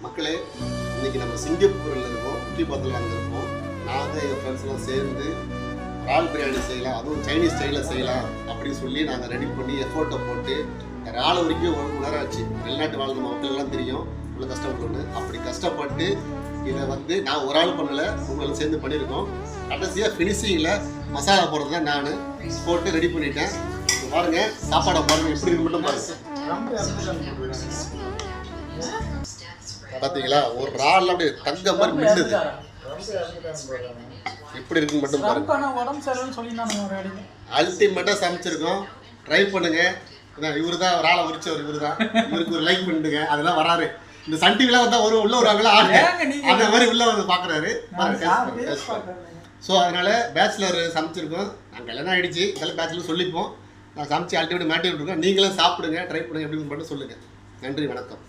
மக்களே, இன்னைக்கு நம்ம சிங்கப்பூரில் இருக்கோம், குட்டிப்பாத்தில் வந்திருக்கோம். நாங்கள் எங்கள் ஃப்ரெண்ட்ஸ்லாம் சேர்ந்து இறால் பிரியாணி செய்யலாம், அதுவும் சைனீஸ் ஸ்டைலில் செய்யலாம் அப்படின்னு சொல்லி நாங்கள் ரெடி பண்ணி எஃபோர்ட்டை போட்டு இறால் வரைக்கும் 1 மணி நேரம் ஆச்சு. வெளிநாட்டு வாழ்ந்த மக்கள்லாம் தெரியும் இவ்வளோ கஷ்டப்படணும்னு. அப்படி கஷ்டப்பட்டு இதை வந்து நான் ஒரு ஆள் பண்ணலை, உங்களை சேர்ந்து பண்ணியிருக்கோம். கடைசியாக ஃபினிஷிங்கில் மசாலா போடுறது தான் நான் போட்டு ரெடி பண்ணிட்டேன். பாருங்கள், சாப்பாடை பாருங்கள் எப்படி இருக்கு மட்டும் பாருங்கள். பார்த்தீங்களா, ஒரு இறால் அப்படியே தங்க மாதிரி மின்னுது. எப்படி இருக்குன்னு மட்டும் பாருங்க. அல்டிமேட்டாக சமைச்சிருக்கோம், ட்ரை பண்ணுங்க. இவரு தான் இறாலை உரிச்சவர், இவரு தான். இவருக்கு ஒரு லைக் பண்ணிடுங்க. அதெல்லாம் வராரு, இந்த சன் டிவிலாம் வந்தால் ஒரு உள்ள வருவாங்களா ஆடு அந்த மாதிரி உள்ள வந்து பார்க்குறாரு. ஸோ அதனால பேச்சுலர் சமைச்சிருக்கோம். நாங்கள் கல்யாணம் ஆகிடுச்சு, இதெல்லாம் பேச்சுலர் சொல்லிப்போம். நான் சமைச்சு அல்டிமேட் மாட்டி விட்டுருக்கோம். நீங்களும் சாப்பிடுங்க, ட்ரை பண்ணுங்க, எப்படின்னு மட்டும் சொல்லுங்கள். நன்றி, வணக்கம்.